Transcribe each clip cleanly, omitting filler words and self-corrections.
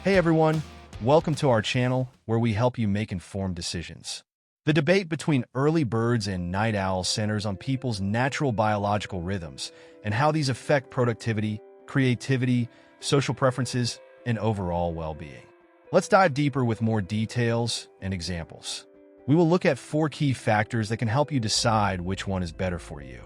Hey everyone, welcome to our channel where we help you make informed decisions. The debate between early birds and night owls centers on people's natural biological rhythms and how these affect productivity, creativity, social preferences, and overall well-being. Let's dive deeper with more details and examples. We will look at 4 key factors that can help you decide which one is better for you.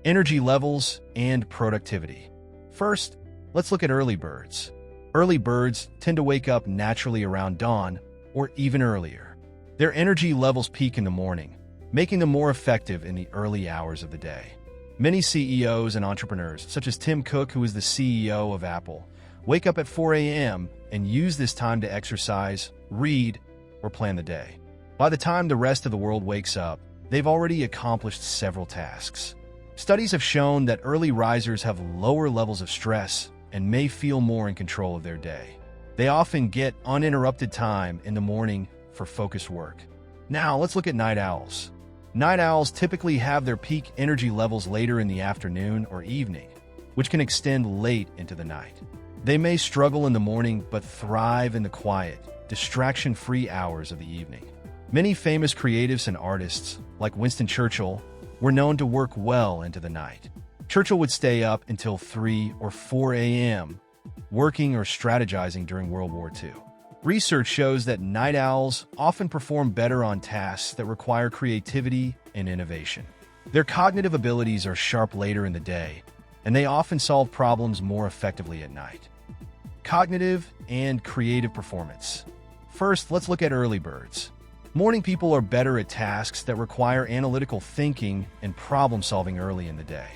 Energy levels and productivity. First, let's look at early birds. Early birds tend to wake up naturally around dawn or even earlier. Their energy levels peak in the morning, making them more effective in the early hours of the day. Many CEOs and entrepreneurs, such as Tim Cook, who is the CEO of Apple, wake up at 4 a.m. and use this time to exercise, read, or plan the day. By the time the rest of the world wakes up, they've already accomplished several tasks. Studies have shown that early risers have lower levels of stress and may feel more in control of their day. They often get uninterrupted time in the morning for focused work. Now, let's look at night owls. Night owls typically have their peak energy levels later in the afternoon or evening, which can extend late into the night. They may struggle in the morning but thrive in the quiet, distraction-free hours of the evening. Many famous creatives and artists, like Winston Churchill, were known to work well into the night. Churchill would stay up until 3 or 4 a.m., working or strategizing during World War II. Research shows that night owls often perform better on tasks that require creativity and innovation. Their cognitive abilities are sharp later in the day, and they often solve problems more effectively at night. Cognitive and creative performance. First, let's look at early birds. Morning people are better at tasks that require analytical thinking and problem-solving early in the day.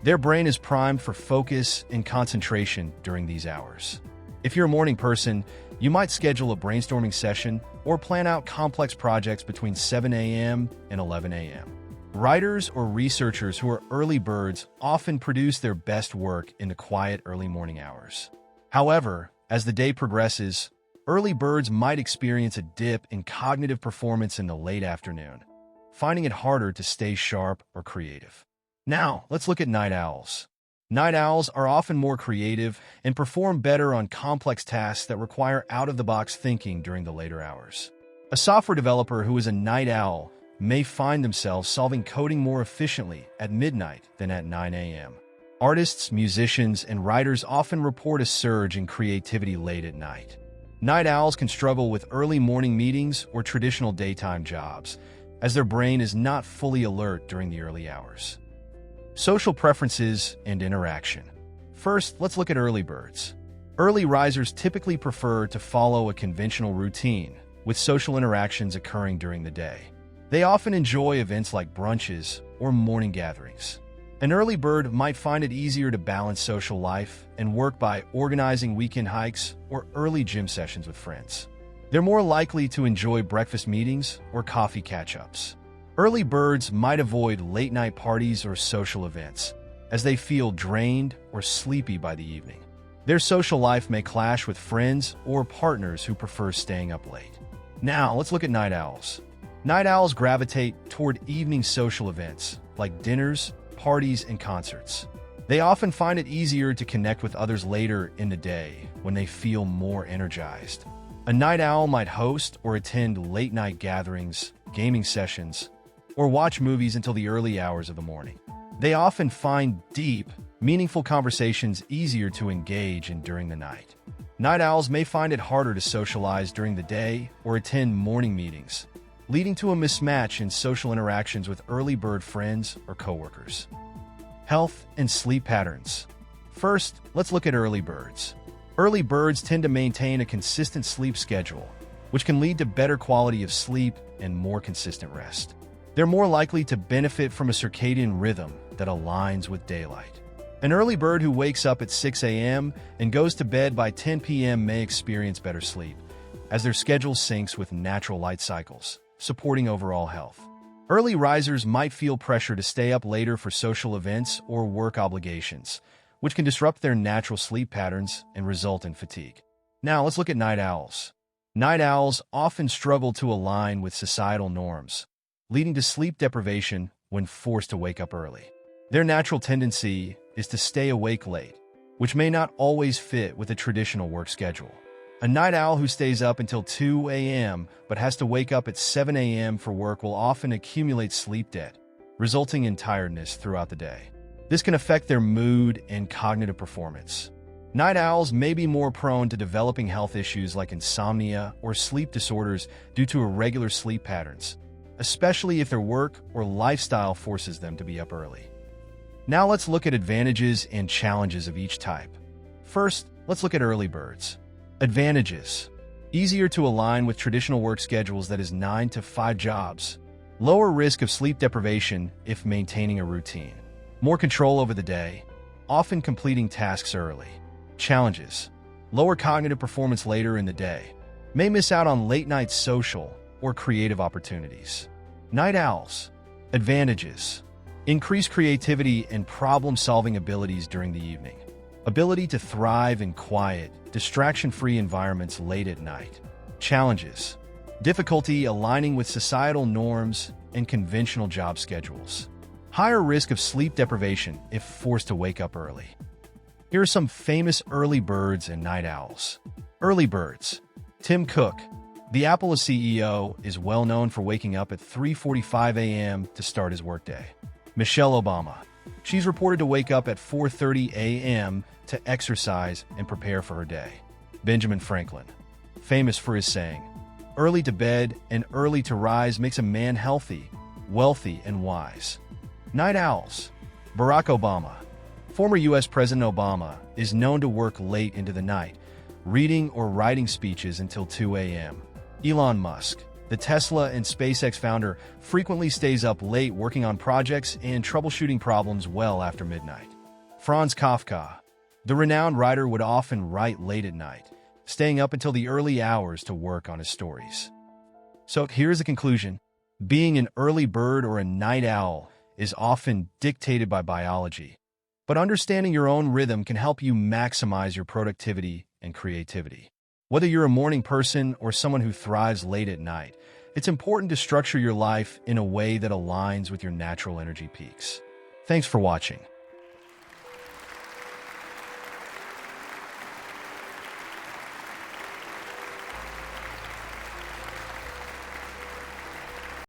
Their brain is primed for focus and concentration during these hours. If you're a morning person, you might schedule a brainstorming session or plan out complex projects between 7 a.m. and 11 a.m. Writers or researchers who are early birds often produce their best work in the quiet early morning hours. However, as the day progresses, early birds might experience a dip in cognitive performance in the late afternoon, finding it harder to stay sharp or creative. Now, let's look at night owls. Night owls are often more creative and perform better on complex tasks that require out-of-the-box thinking during the later hours. A software developer who is a night owl may find themselves solving coding more efficiently at midnight than at 9 a.m. Artists, musicians, and writers often report a surge in creativity late at night. Night owls can struggle with early morning meetings or traditional daytime jobs, as their brain is not fully alert during the early hours. Social preferences and interaction. First, let's look at early birds. Early risers typically prefer to follow a conventional routine, with social interactions occurring during the day. They often enjoy events like brunches or morning gatherings. An early bird might find it easier to balance social life and work by organizing weekend hikes or early gym sessions with friends. They're more likely to enjoy breakfast meetings or coffee catch-ups. Early birds might avoid late-night parties or social events, as they feel drained or sleepy by the evening. Their social life may clash with friends or partners who prefer staying up late. Now, let's look at night owls. Night owls gravitate toward evening social events, like dinners, parties, and concerts. They often find it easier to connect with others later in the day when they feel more energized. A night owl might host or attend late-night gatherings, gaming sessions, or watch movies until the early hours of the morning. They often find deep, meaningful conversations easier to engage in during the night. Night owls may find it harder to socialize during the day or attend morning meetings, leading to a mismatch in social interactions with early bird friends or coworkers. Health and sleep patterns. First, let's look at early birds. Early birds tend to maintain a consistent sleep schedule, which can lead to better quality of sleep and more consistent rest. They're more likely to benefit from a circadian rhythm that aligns with daylight. An early bird who wakes up at 6 a.m. and goes to bed by 10 p.m. may experience better sleep, as their schedule syncs with natural light cycles, supporting overall health. Early risers might feel pressure to stay up later for social events or work obligations, which can disrupt their natural sleep patterns and result in fatigue. Now, let's look at night owls. Night owls often struggle to align with societal norms, leading to sleep deprivation when forced to wake up early. Their natural tendency is to stay awake late, which may not always fit with a traditional work schedule. A night owl who stays up until 2 a.m. but has to wake up at 7 a.m. for work will often accumulate sleep debt, resulting in tiredness throughout the day. This can affect their mood and cognitive performance. Night owls may be more prone to developing health issues like insomnia or sleep disorders due to irregular sleep patterns, especially if their work or lifestyle forces them to be up early. Now let's look at advantages and challenges of each type. First, let's look at early birds. Advantages: easier to align with traditional work schedules, that is 9 to 5 jobs. Lower risk of sleep deprivation if maintaining a routine. More control over the day, often completing tasks early. Challenges: lower cognitive performance later in the day. May miss out on late-night social or creative opportunities. Night owls. Advantages: increased creativity and problem-solving abilities during the evening. Ability to thrive in quiet, distraction-free environments late at night. Challenges: difficulty aligning with societal norms and conventional job schedules. Higher risk of sleep deprivation if forced to wake up early. Here are some famous early birds and night owls. Early birds. Tim Cook, the Apple CEO, is well known for waking up at 3:45 a.m. to start his workday. Michelle Obama. She's reported to wake up at 4:30 a.m. to exercise and prepare for her day. Benjamin Franklin, famous for his saying, "Early to bed and early to rise makes a man healthy, wealthy, and wise." Night owls. Barack Obama. Former U.S. President Obama is known to work late into the night, reading or writing speeches until 2 a.m. Elon Musk, the Tesla and SpaceX founder, frequently stays up late working on projects and troubleshooting problems well after midnight. Franz Kafka. The renowned writer would often write late at night, staying up until the early hours to work on his stories. So here's the conclusion. Being an early bird or a night owl is often dictated by biology, but understanding your own rhythm can help you maximize your productivity and creativity. Whether you're a morning person or someone who thrives late at night, it's important to structure your life in a way that aligns with your natural energy peaks. Thanks for watching.